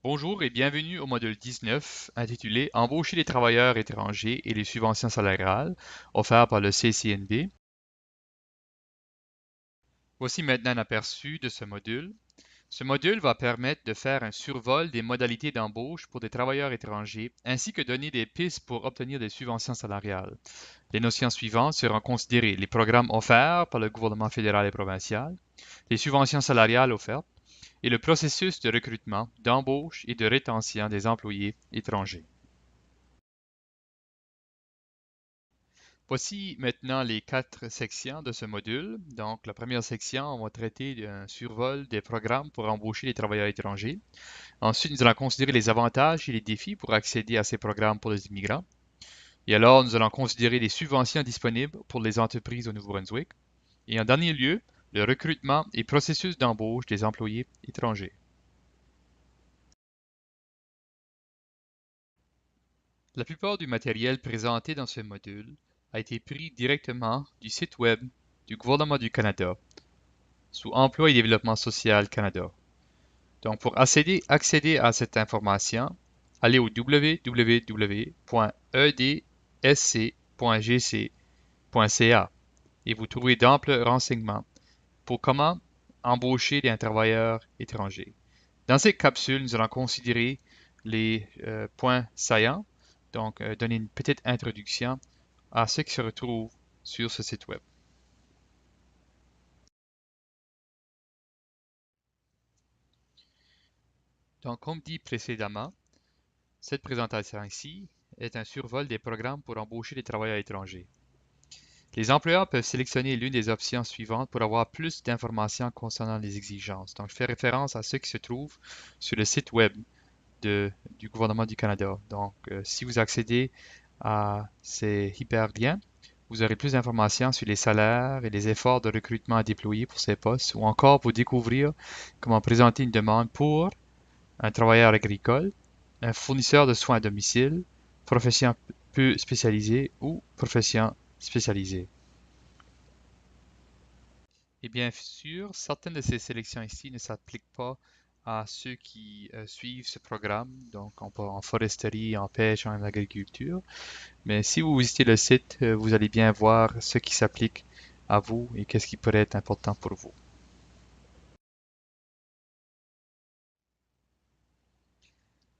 Bonjour et bienvenue au module 19 intitulé Embaucher les travailleurs étrangers et les subventions salariales offertes par le CCNB. Voici maintenant un aperçu de ce module. Ce module va permettre de faire un survol des modalités d'embauche pour des travailleurs étrangers ainsi que donner des pistes pour obtenir des subventions salariales. Les notions suivantes seront considérées: les programmes offerts par le gouvernement fédéral et provincial, les subventions salariales offertes, et le processus de recrutement, d'embauche et de rétention des employés étrangers. Voici maintenant les 4 sections de ce module. Donc, la première section, on va traiter d'un survol des programmes pour embaucher les travailleurs étrangers. Ensuite, nous allons considérer les avantages et les défis pour accéder à ces programmes pour les immigrants. Et alors, nous allons considérer les subventions disponibles pour les entreprises au Nouveau-Brunswick. Et en dernier lieu, le recrutement et processus d'embauche des employés étrangers. La plupart du matériel présenté dans ce module a été pris directement du site web du gouvernement du Canada sous Emploi et développement social Canada. Donc pour accéder à cette information, allez au www.edsc.gc.ca et vous trouvez d'amples renseignements pour comment embaucher un travailleur étranger. Dans cette capsule, nous allons considérer les points saillants, donc donner une petite introduction à ce qui se retrouve sur ce site web. Donc, comme dit précédemment, cette présentation ici est un survol des programmes pour embaucher des travailleurs étrangers. Les employeurs peuvent sélectionner l'une des options suivantes pour avoir plus d'informations concernant les exigences. Donc, je fais référence à ce qui se trouve sur le site web du gouvernement du Canada. Donc, si vous accédez à ces hyperliens, vous aurez plus d'informations sur les salaires et les efforts de recrutement à déployer pour ces postes, ou encore pour découvrir comment présenter une demande pour un travailleur agricole, un fournisseur de soins à domicile, profession peu spécialisée ou profession spécialisée. Et bien sûr, certaines de ces sélections ici ne s'appliquent pas à ceux qui suivent ce programme, donc en foresterie, en pêche, en agriculture. Mais si vous visitez le site, vous allez bien voir ce qui s'applique à vous et qu'est-ce qui pourrait être important pour vous.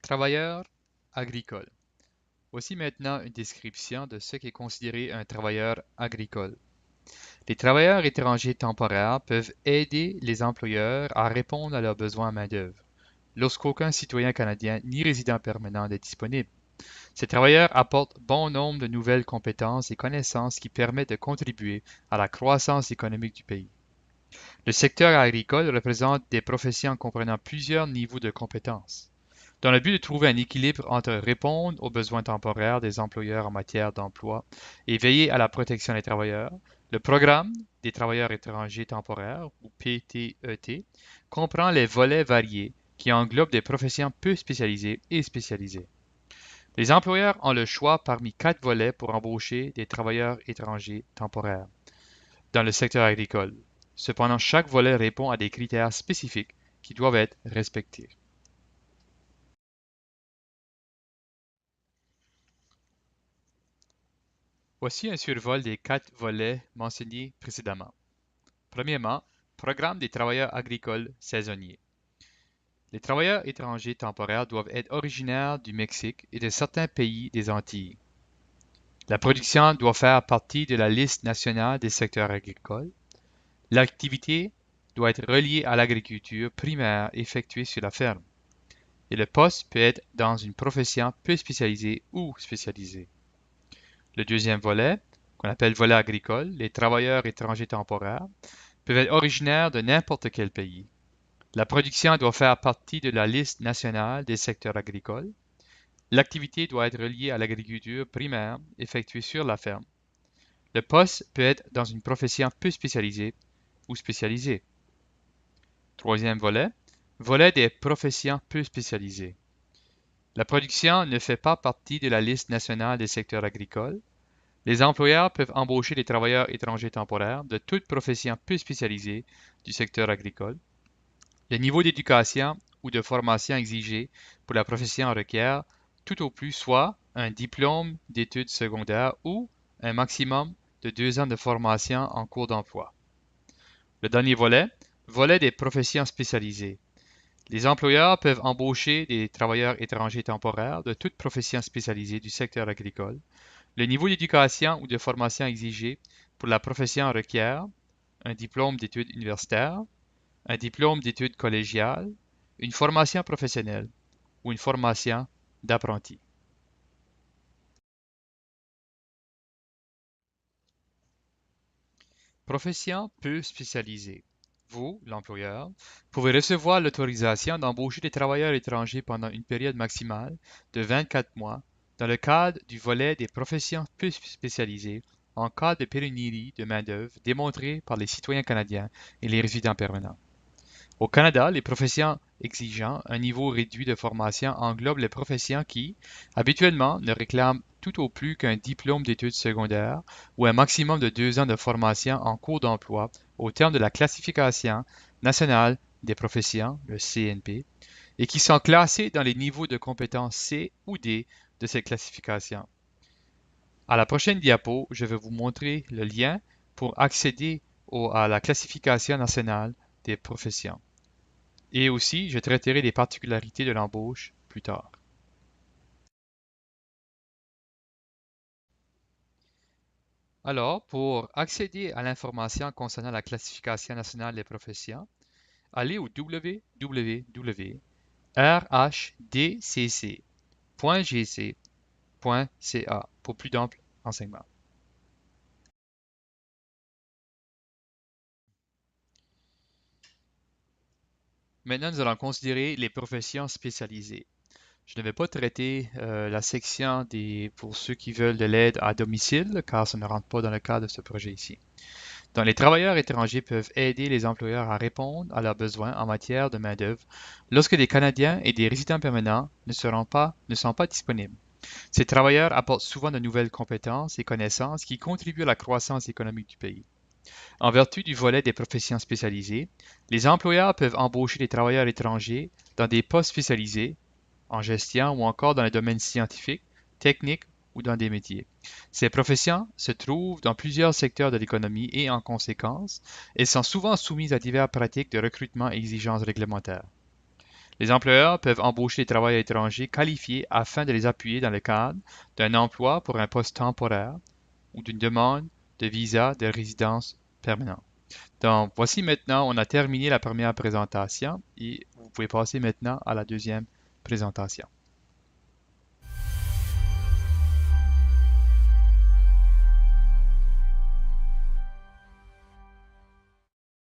Travailleur agricole. Voici maintenant une description de ce qui est considéré un travailleur agricole. Les travailleurs étrangers temporaires peuvent aider les employeurs à répondre à leurs besoins en main-d'œuvre, lorsqu'aucun citoyen canadien ni résident permanent n'est disponible. Ces travailleurs apportent bon nombre de nouvelles compétences et connaissances qui permettent de contribuer à la croissance économique du pays. Le secteur agricole représente des professions comprenant plusieurs niveaux de compétences. Dans le but de trouver un équilibre entre répondre aux besoins temporaires des employeurs en matière d'emploi et veiller à la protection des travailleurs, le programme des travailleurs étrangers temporaires, ou PTET, comprend les volets variés qui englobent des professions peu spécialisées et spécialisées. Les employeurs ont le choix parmi 4 volets pour embaucher des travailleurs étrangers temporaires dans le secteur agricole. Cependant, chaque volet répond à des critères spécifiques qui doivent être respectés. Voici un survol des 4 volets mentionnés précédemment. Premièrement, programme des travailleurs agricoles saisonniers. Les travailleurs étrangers temporaires doivent être originaires du Mexique et de certains pays des Antilles. La production doit faire partie de la liste nationale des secteurs agricoles. L'activité doit être reliée à l'agriculture primaire effectuée sur la ferme. Et le poste peut être dans une profession peu spécialisée ou spécialisée. Le deuxième volet, qu'on appelle volet agricole, les travailleurs étrangers temporaires, peuvent être originaires de n'importe quel pays. La production doit faire partie de la liste nationale des secteurs agricoles. L'activité doit être reliée à l'agriculture primaire effectuée sur la ferme. Le poste peut être dans une profession peu spécialisée ou spécialisée. Troisième volet, volet des professions peu spécialisées. La production ne fait pas partie de la liste nationale des secteurs agricoles. Les employeurs peuvent embaucher des travailleurs étrangers temporaires de toute profession peu spécialisée du secteur agricole. Le niveau d'éducation ou de formation exigée pour la profession requiert tout au plus soit un diplôme d'études secondaires ou un maximum de 2 ans de formation en cours d'emploi. Le dernier volet, volet des professions spécialisées. Les employeurs peuvent embaucher des travailleurs étrangers temporaires de toute profession spécialisée du secteur agricole. Le niveau d'éducation ou de formation exigé pour la profession requiert un diplôme d'études universitaires, un diplôme d'études collégiales, une formation professionnelle ou une formation d'apprenti. Profession peu spécialisée. Vous, l'employeur, pouvez recevoir l'autorisation d'embaucher des travailleurs étrangers pendant une période maximale de 24 mois dans le cadre du volet des professions peu spécialisées en cas de pénurie de main-d'œuvre démontrée par les citoyens canadiens et les résidents permanents. Au Canada, les professions exigeant un niveau réduit de formation englobent les professions qui, habituellement, ne réclament tout au plus qu'un diplôme d'études secondaires ou un maximum de 2 ans de formation en cours d'emploi au terme de la classification nationale des professions, le CNP, et qui sont classées dans les niveaux de compétences C ou D de cette classification. À la prochaine diapo, je vais vous montrer le lien pour accéder à la classification nationale des professions. Et aussi, je traiterai des particularités de l'embauche plus tard. Alors, pour accéder à l'information concernant la classification nationale des professions, allez au www.rhdcc.gc.ca pour plus d'amples renseignements. Maintenant, nous allons considérer les professions spécialisées. Je ne vais pas traiter la section pour ceux qui veulent de l'aide à domicile, car ça ne rentre pas dans le cadre de ce projet ici. Donc, les travailleurs étrangers peuvent aider les employeurs à répondre à leurs besoins en matière de main-d'œuvre lorsque des Canadiens et des résidents permanents ne sont pas disponibles. Ces travailleurs apportent souvent de nouvelles compétences et connaissances qui contribuent à la croissance économique du pays. En vertu du volet des professions spécialisées, les employeurs peuvent embaucher des travailleurs étrangers dans des postes spécialisés, en gestion ou encore dans les domaines scientifiques, techniques ou dans des métiers. Ces professions se trouvent dans plusieurs secteurs de l'économie et en conséquence, elles sont souvent soumises à diverses pratiques de recrutement et exigences réglementaires. Les employeurs peuvent embaucher des travailleurs étrangers qualifiés afin de les appuyer dans le cadre d'un emploi pour un poste temporaire ou d'une demande de visa de résidence permanent. Donc, voici maintenant, on a terminé la première présentation et vous pouvez passer maintenant à la deuxième présentation.